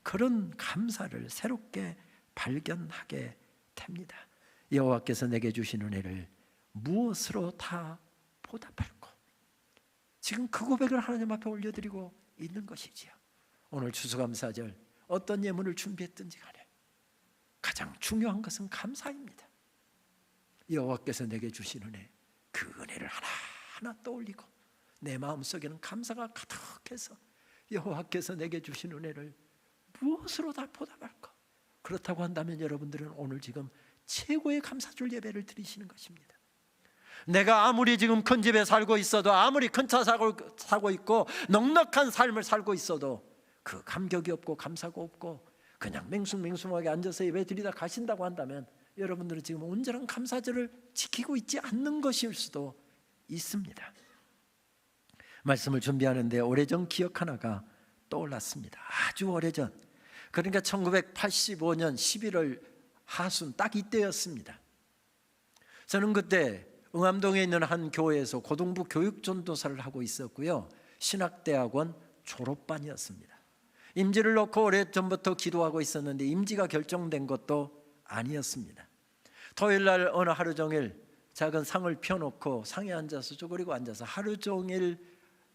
Speaker 1: 그런 감사를 새롭게 발견하게 됩니다. 여호와께서 내게 주신 은혜를 무엇으로 다 보답할까? 지금 그 고백을 하나님 앞에 올려드리고 있는 것이지요. 오늘 추수감사절 어떤 예물을 준비했든지 간에 가장 중요한 것은 감사입니다. 여호와께서 내게 주신 은혜, 그 은혜를 하나하나 떠올리고 내 마음속에는 감사가 가득해서 여호와께서 내게 주신 은혜를 무엇으로 다 보답할까? 그렇다고 한다면 여러분들은 오늘 지금 최고의 감사줄 예배를 드리시는 것입니다. 내가 아무리 지금 큰 집에 살고 있어도 아무리 큰 차 사고 있고 넉넉한 삶을 살고 있어도 그 감격이 없고 감사가 없고 그냥 맹숭맹숭하게 앉아서 예배 드리다 가신다고 한다면 여러분들은 지금 온전한 감사절을 지키고 있지 않는 것일 수도 있습니다. 말씀을 준비하는데 오래전 기억 하나가 떠올랐습니다. 아주 오래전, 그러니까 1985년 11월 하순 딱 이때였습니다. 저는 그때 응암동에 있는 한 교회에서 고등부 교육전도사를 하고 있었고요, 신학대학원 졸업반이었습니다. 임지를 놓고 오래전부터 기도하고 있었는데 임지가 결정된 것도 아니었습니다. 토요일날 어느 하루 종일 작은 상을 펴놓고 상에 앉아서 쪼그리고 앉아서 하루 종일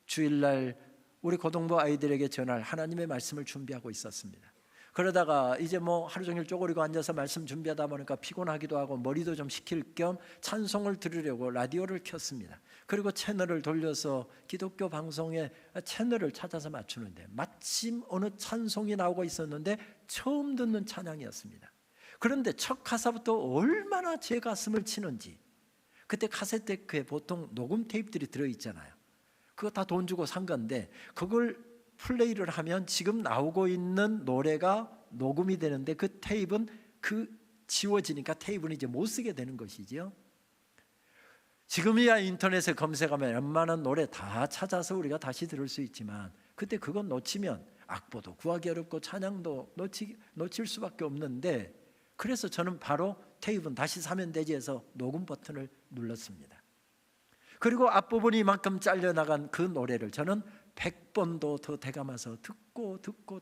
Speaker 1: 주일날 우리 고등부 아이들에게 전할 하나님의 말씀을 준비하고 있었습니다. 그러다가 이제 하루 종일 쪼그리고 앉아서 말씀 준비하다 보니까 피곤하기도 하고 머리도 좀 식힐 겸 찬송을 들으려고 라디오를 켰습니다. 그리고 채널을 돌려서 기독교 방송의 채널을 찾아서 맞추는데 마침 어느 찬송이 나오고 있었는데 처음 듣는 찬양이었습니다. 그런데 첫 가사부터 얼마나 제 가슴을 치는지, 그때 카세트에 보통 녹음 테이프들이 들어있잖아요. 그거 다 돈 주고 산 건데 그걸 플레이를 하면 지금 나오고 있는 노래가 녹음이 되는데 그 테이프는 지워지니까 테이프는 이제 못 쓰게 되는 것이지요. 지금이야 인터넷에 검색하면 웬만한 노래 다 찾아서 우리가 다시 들을 수 있지만 그때 그건 놓치면 악보도 구하기 어렵고 찬양도 놓칠 수밖에 없는데, 그래서 저는 바로 테이프는 다시 사면 되지 해서 녹음 버튼을 눌렀습니다. 그리고 앞부분이 이만큼 잘려나간 그 노래를 저는 100번도 더 되감아서 듣고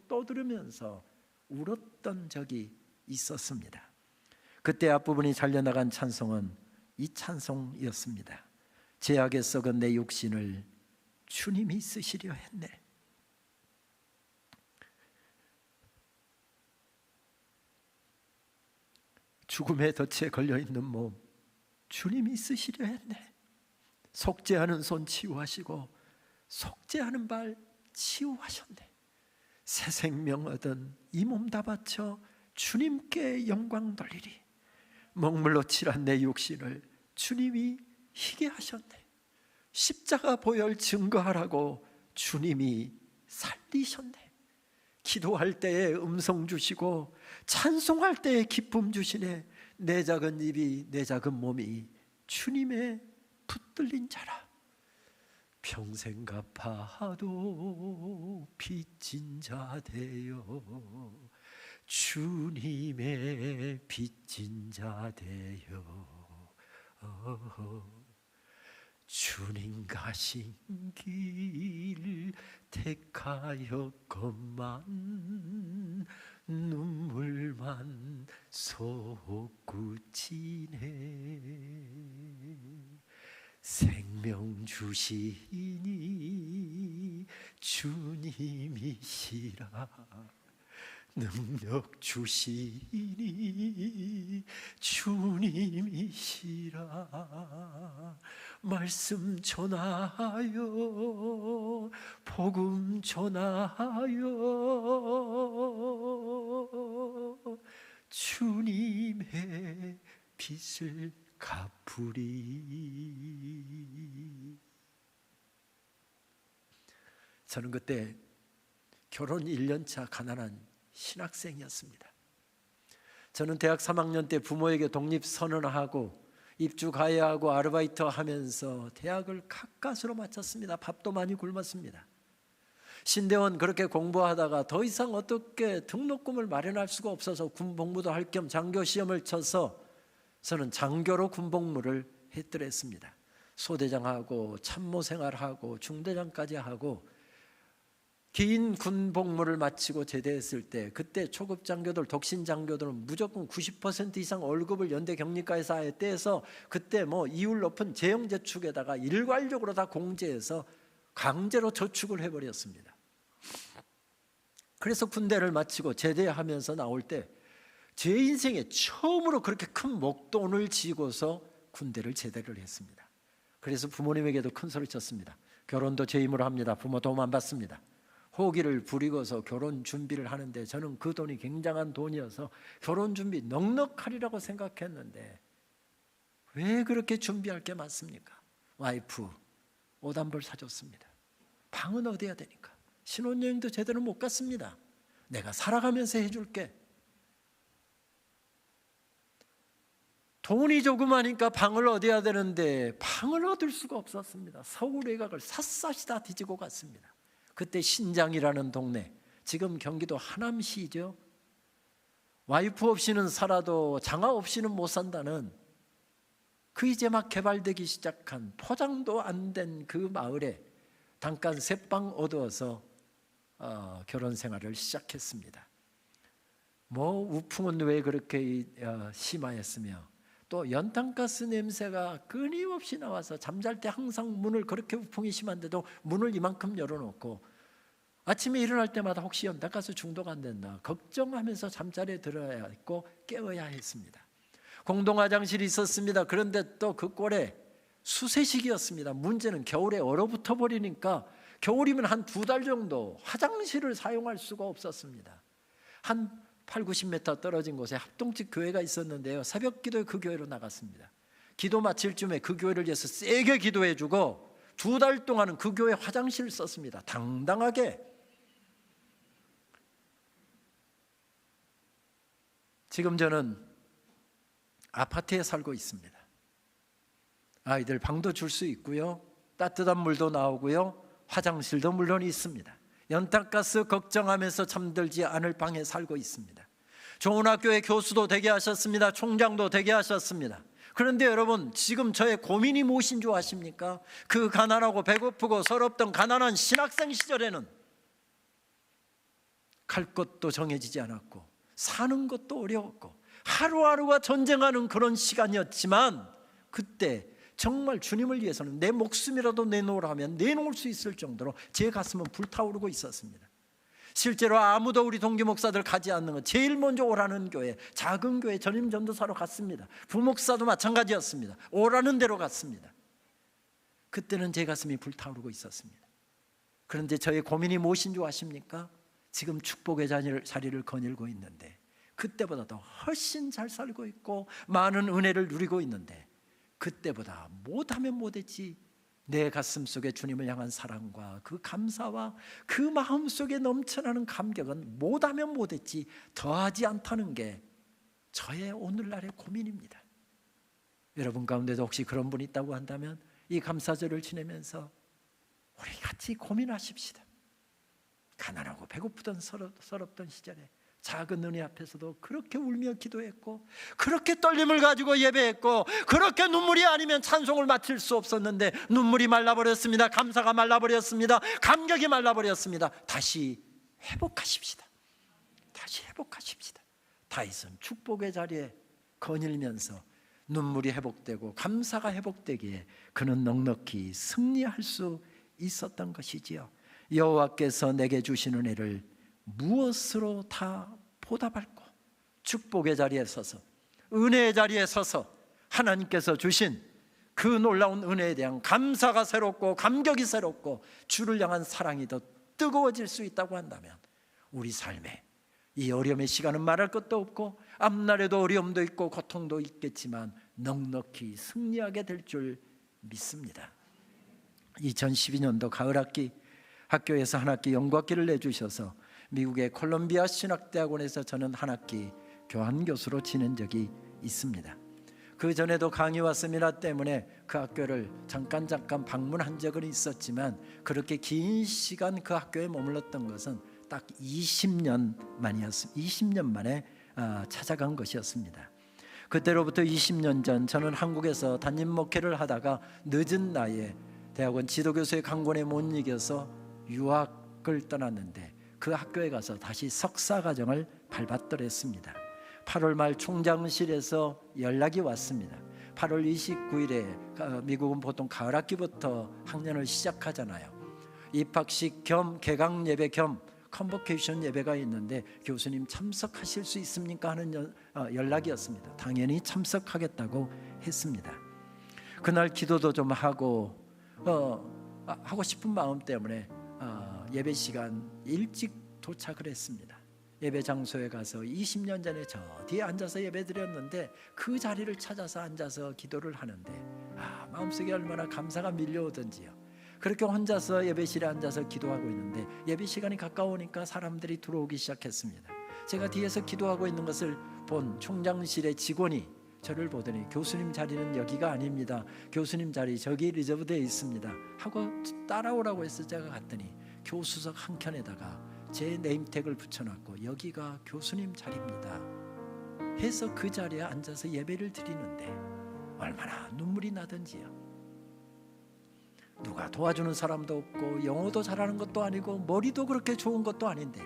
Speaker 1: 또 들으면서 울었던 적이 있었습니다. 그때 앞부분이 잘려나간 찬송은 이 찬송이었습니다. 죄악에 썩은 내 육신을 주님이 쓰시려 했네. 죽음의 덫에 걸려있는 몸 주님이 쓰시려 했네. 속죄하는 손 치유하시고 속죄하는 발 치유하셨네. 새 생명 얻은 이 몸 다 바쳐 주님께 영광 돌리리. 먹물로 칠한 내 육신을 주님이 희게 하셨네. 십자가 보혈 증거하라고 주님이 살리셨네. 기도할 때에 음성 주시고 찬송할 때에 기쁨 주시네. 내 작은 입이 내 작은 몸이 주님의 붙들린 자라. 평생 갚아도 빚진 자 되어 주님의 빚진 자 되어 주님 가신 길 택하였건만 눈물만 솟구치네. 생명 주시니 주님이시라, 능력 주시니 주님이시라, 말씀 전하여 복음 전하여 주님의 빚을 갚으리. 저는 그때 결혼 1년차 가난한 신학생이었습니다. 저는 대학 3학년 때 부모에게 독립선언하고 입주 가해하고 아르바이트 하면서 대학을 가까스로 마쳤습니다. 밥도 많이 굶었습니다. 신대원 그렇게 공부하다가 더 이상 어떻게 등록금을 마련할 수가 없어서 군복무도 할 겸 장교 시험을 쳐서 저는 장교로 군복무를 했더랬습니다. 소대장하고 참모생활하고 중대장까지 하고 긴 군복무를 마치고 제대했을 때, 그때 초급 장교들, 독신 장교들은 무조건 90% 이상 월급을 연대 격리과에서 아예 떼서 그때 뭐 이율 높은 재형제축에다가 일괄적으로 다 공제해서 강제로 저축을 해버렸습니다. 그래서 군대를 마치고 제대하면서 나올 때 제 인생에 처음으로 그렇게 큰 목돈을 쥐고서 군대를 제대를 했습니다. 그래서 부모님에게도 큰 소리 쳤습니다. 결혼도 제 힘으로 합니다. 부모 도움 안 받습니다. 호기를 부리고서 결혼 준비를 하는데 저는 그 돈이 굉장한 돈이어서 결혼 준비 넉넉하리라고 생각했는데 왜 그렇게 준비할 게 많습니까? 와이프 옷 한 벌 사줬습니다. 방은 어디 해야 되니까. 신혼여행도 제대로 못 갔습니다. 내가 살아가면서 해줄게. 돈이 조그마니까 방을 얻어야 되는데 방을 얻을 수가 없었습니다. 서울 외곽을 샅샅이 다 뒤지고 갔습니다. 그때 신장이라는 동네, 지금 경기도 하남시죠. 와이프 없이는 살아도 장아 없이는 못 산다는 그 이제 막 개발되기 시작한 포장도 안 된 그 마을에 잠깐 새방 얻어서 결혼 생활을 시작했습니다. 뭐 우풍은 왜 그렇게 심하였으며 또 연탄가스 냄새가 끊임없이 나와서 잠잘 때 항상 문을, 그렇게 우풍이 심한데도 문을 이만큼 열어놓고 아침에 일어날 때마다 혹시 연탄가스 중독 안 됐나 걱정하면서 잠자리에 들어야 했고 깨어야 했습니다. 공동화장실이 있었습니다. 그런데 또 그 꼴에 수세식이었습니다. 문제는 겨울에 얼어붙어 버리니까 겨울이면 한 2달 정도 화장실을 사용할 수가 없었습니다. 한 8, 90m 떨어진 곳에 합동집 교회가 있었는데요, 새벽 기도에 그 교회로 나갔습니다. 기도 마칠 쯤에 그 교회를 위해서 세게 기도해주고 2달 동안은 그 교회 화장실을 썼습니다. 당당하게. 지금 저는 아파트에 살고 있습니다. 아이들 방도 줄 수 있고요, 따뜻한 물도 나오고요, 화장실도 물론 있습니다. 연탄가스 걱정하면서 잠들지 않을 방에 살고 있습니다. 좋은 학교의 교수도 되게 하셨습니다. 총장도 되게 하셨습니다. 그런데 여러분, 지금 저의 고민이 무엇인 줄 아십니까? 그 가난하고 배고프고 서럽던 가난한 신학생 시절에는 갈 곳도 정해지지 않았고 사는 것도 어려웠고 하루하루가 전쟁하는 그런 시간이었지만, 그때 정말 주님을 위해서는 내 목숨이라도 내놓으라면 내놓을 수 있을 정도로 제 가슴은 불타오르고 있었습니다. 실제로 아무도 우리 동기 목사들 가지 않는 것, 제일 먼저 오라는 교회, 작은 교회 전임 전도사로 갔습니다. 부목사도 마찬가지였습니다. 오라는 대로 갔습니다. 그때는 제 가슴이 불타오르고 있었습니다. 그런데 저의 고민이 무엇인 줄 아십니까? 지금 축복의 자리를 거닐고 있는데 그때보다도 훨씬 잘 살고 있고 많은 은혜를 누리고 있는데 그때보다 못하면 못했지 내 가슴 속에 주님을 향한 사랑과 그 감사와 그 마음 속에 넘쳐나는 감격은 못하면 못했지 더하지 않다는 게 저의 오늘날의 고민입니다. 여러분 가운데도 혹시 그런 분이 있다고 한다면 이 감사절을 지내면서 우리 같이 고민하십시다. 가난하고 배고프던 서럽던 시절에 작은 은혜 앞에서도 그렇게 울며 기도했고 그렇게 떨림을 가지고 예배했고 그렇게 눈물이 아니면 찬송을 마칠 수 없었는데 눈물이 말라버렸습니다. 감사가 말라버렸습니다. 감격이 말라버렸습니다. 다시 회복하십시다. 다시 회복하십시다. 다윗은 축복의 자리에 거닐면서 눈물이 회복되고 감사가 회복되기에 그는 넉넉히 승리할 수 있었던 것이지요. 여호와께서 내게 주신 은혜를 무엇으로 다 보답할꼬? 축복의 자리에 서서, 은혜의 자리에 서서 하나님께서 주신 그 놀라운 은혜에 대한 감사가 새롭고 감격이 새롭고 주를 향한 사랑이 더 뜨거워질 수 있다고 한다면, 우리 삶에 이 어려움의 시간은 말할 것도 없고 앞날에도 어려움도 있고 고통도 있겠지만 넉넉히 승리하게 될 줄 믿습니다. 2012년도 가을학기 학교에서 한 학기 연구학기를 내주셔서 미국의 콜롬비아 신학대학원에서 저는 한 학기 교환교수로 지낸 적이 있습니다. 그 전에도 강의와 세미나 때문에 그 학교를 잠깐 방문한 적은 있었지만 그렇게 긴 시간 그 학교에 머물렀던 것은 딱 20년 만이었습니다. 20년 만에 찾아간 것이었습니다. 그때로부터 20년 전 저는 한국에서 담임 목회를 하다가 늦은 나이에 대학원 지도교수의 강권에 못 이겨서 유학을 떠났는데 그 학교에 가서 다시 석사과정을 밟았더랬습니다. 8월 말 총장실에서 연락이 왔습니다. 8월 29일에 미국은 보통 가을학기부터 학년을 시작하잖아요. 입학식 겸 개강 예배 겸 컨버케이션 예배가 있는데 교수님 참석하실 수 있습니까? 하는 연락이었습니다. 당연히 참석하겠다고 했습니다. 그날 기도도 좀 하고 싶은 마음 때문에 예배 시간 일찍 도착을 했습니다. 예배 장소에 가서 20년 전에 저 뒤에 앉아서 예배 드렸는데 그 자리를 찾아서 앉아서 기도를 하는데 마음속에 얼마나 감사가 밀려오던지요. 그렇게 혼자서 예배실에 앉아서 기도하고 있는데 예배 시간이 가까우니까 사람들이 들어오기 시작했습니다. 제가 뒤에서 기도하고 있는 것을 본 총장실의 직원이 저를 보더니 교수님 자리는 여기가 아닙니다. 교수님 자리 저기 리저브되어 있습니다 하고 따라오라고 해서 제가 갔더니 교수석 한 켠에다가 제 네임택을 붙여놨고 여기가 교수님 자리입니다 해서 그 자리에 앉아서 예배를 드리는데 얼마나 눈물이 나던지요. 누가 도와주는 사람도 없고 영어도 잘하는 것도 아니고 머리도 그렇게 좋은 것도 아닌데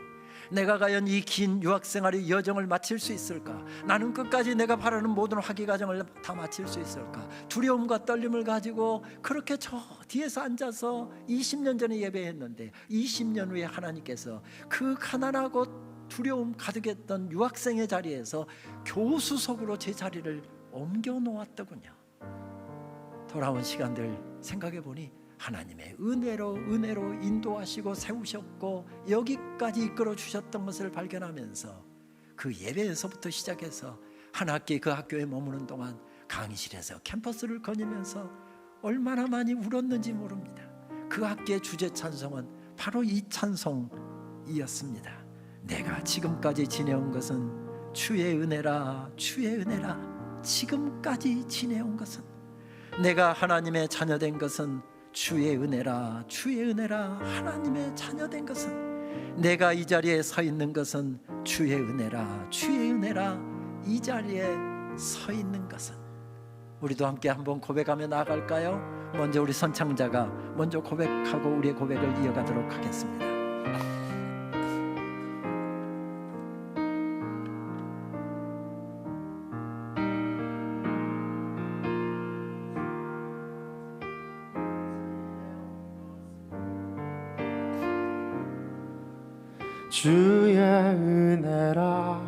Speaker 1: 내가 과연 이 긴 유학생활의 여정을 마칠 수 있을까? 나는 끝까지 내가 바라는 모든 학위과정을 다 마칠 수 있을까? 두려움과 떨림을 가지고 그렇게 저 뒤에서 앉아서 20년 전에 예배했는데 20년 후에 하나님께서 그 가난하고 두려움 가득했던 유학생의 자리에서 교수석으로 제 자리를 옮겨 놓았더군요. 돌아온 시간들 생각해 보니 하나님의 은혜로 인도하시고 세우셨고 여기까지 이끌어 주셨던 것을 발견하면서 그 예배에서부터 시작해서 한 학기 그 학교에 머무는 동안 강의실에서 캠퍼스를 거니면서 얼마나 많이 울었는지 모릅니다. 그 학기의 주제 찬송은 바로 이 찬송이었습니다. 내가 지금까지 지내온 것은 주의 은혜라, 주의 은혜라. 지금까지 지내온 것은, 내가 하나님의 자녀된 것은 주의 은혜라, 주의 은혜라. 하나님의 자녀된 것은, 내가 이 자리에 서 있는 것은 주의 은혜라, 주의 은혜라. 이 자리에 서 있는 것은. 우리도 함께 한번 고백하며 나아갈까요? 먼저 우리 선창자가 먼저 고백하고 우리의 고백을 이어가도록 하겠습니다.
Speaker 2: 주의 은혜라,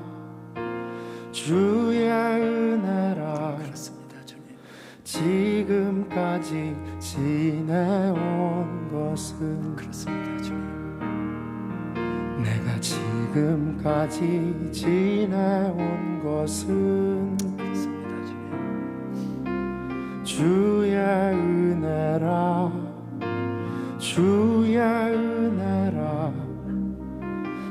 Speaker 2: 주의 은혜라.
Speaker 1: 그렇습니다, 주님.
Speaker 2: 지금까지 지내온 것은,
Speaker 1: 그렇습니다, 주님.
Speaker 2: 내가 지금까지 지내온 것은
Speaker 1: 그렇습니다, 주님.
Speaker 2: 주의 은혜라, 주의 은혜라.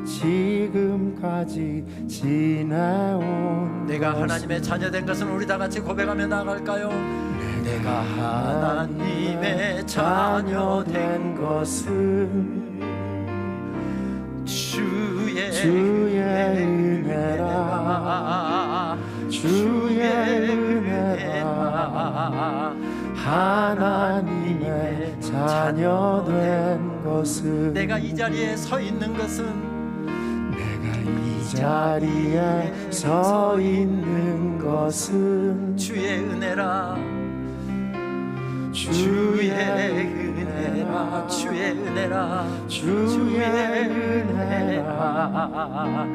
Speaker 2: 지금까지 지내온
Speaker 1: 내가 하나님의 자녀된 것은 우리 다 같이 고백하며 나아갈까요? 내가 하나님의 자녀된
Speaker 2: 것은
Speaker 1: 주의
Speaker 2: 은혜라, 주의 은혜라. 하나님의 자녀된 것은,
Speaker 1: 내가 이 자리에 서 있는 것은,
Speaker 2: 내가 이 이 자리에 서 있는 것은
Speaker 1: 주의 은혜라.
Speaker 2: 주의
Speaker 1: 은혜라. 주의 은혜라.
Speaker 2: 주의 은혜라.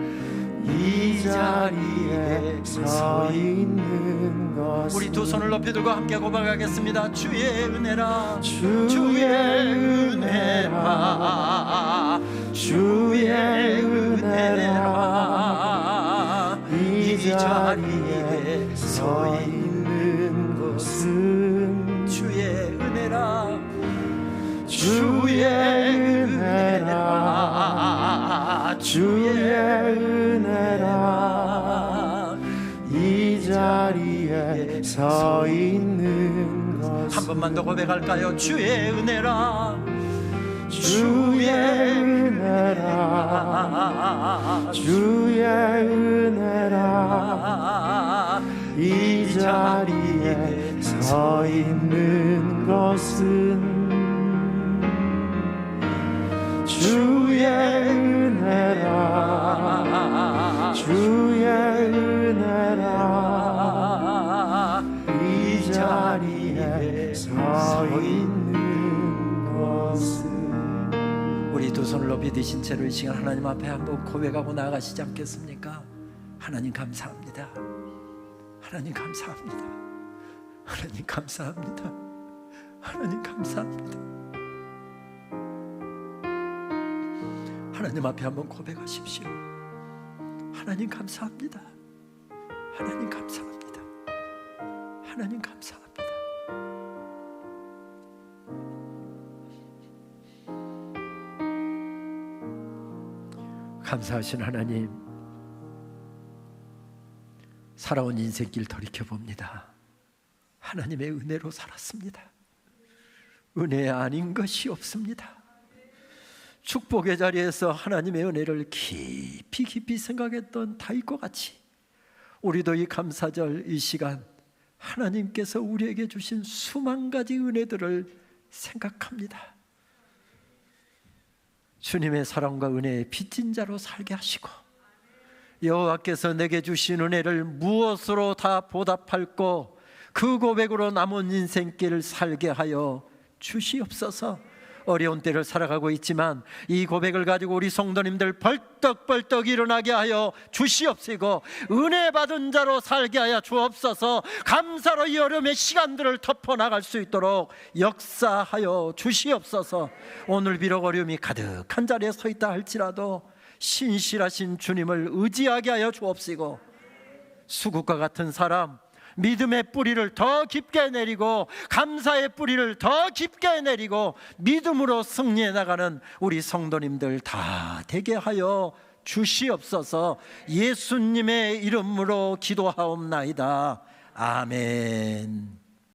Speaker 2: 이 자리에 서 있는 것은
Speaker 1: 우리 두 손을 높이 들고 함께 고백하겠습니다. 주의 은혜라.
Speaker 2: 주의 은혜라. 주의 은혜라. 이 자리에 서 있는 것은
Speaker 1: 주의 은혜라.
Speaker 2: 주의 은혜라. 주의 은혜라. 이 자리에 서 있는 것은
Speaker 1: 한 번만 더 고백할까요? 주의 은혜라.
Speaker 2: 주의 은혜라. 주의 은혜라. 이 자리에 서 있는 것은 주의 은혜라. 주의 은혜라. 이 자리에 서 있는 것은
Speaker 1: 우리 두 손을 높이 드신 채로 이 시간 하나님 앞에 한번 고백하고 나아가시지 않겠습니까? 하나님 감사합니다. 하나님 감사합니다. 하나님 감사합니다. 하나님 감사합니다. 하나님 앞에 한번 고백하십시오. 하나님 감사합니다. 하나님 감사합니다. 하나님 감사합니다. 감사하신 하나님, 살아온 인생길 돌이켜봅니다. 하나님의 은혜로 살았습니다. 은혜 아닌 것이 없습니다. 축복의 자리에서 하나님의 은혜를 깊이 생각했던 다윗과 같이 우리도 이 감사절 이 시간 하나님께서 우리에게 주신 수만 가지 은혜들을 생각합니다. 주님의 사랑과 은혜에 빚진 자로 살게 하시고 여호와께서 내게 주신 은혜를 무엇으로 다 보답할꼬 그 고백으로 남은 인생길을 살게 하여 주시옵소서. 어려운 때를 살아가고 있지만 이 고백을 가지고 우리 성도님들 벌떡벌떡 일어나게 하여 주시옵시고 은혜 받은 자로 살게 하여 주옵소서. 감사로 이 어려움의 시간들을 덮어나갈 수 있도록 역사하여 주시옵소서. 오늘 비록 어려움이 가득한 자리에 서 있다 할지라도 신실하신 주님을 의지하게 하여 주옵시고 수국과 같은 사람 믿음의 뿌리를 더 깊게 내리고 감사의 뿌리를 더 깊게 내리고 믿음으로 승리해 나가는 우리 성도님들 다 되게 하여 주시옵소서. 예수님의 이름으로 기도하옵나이다. 아멘.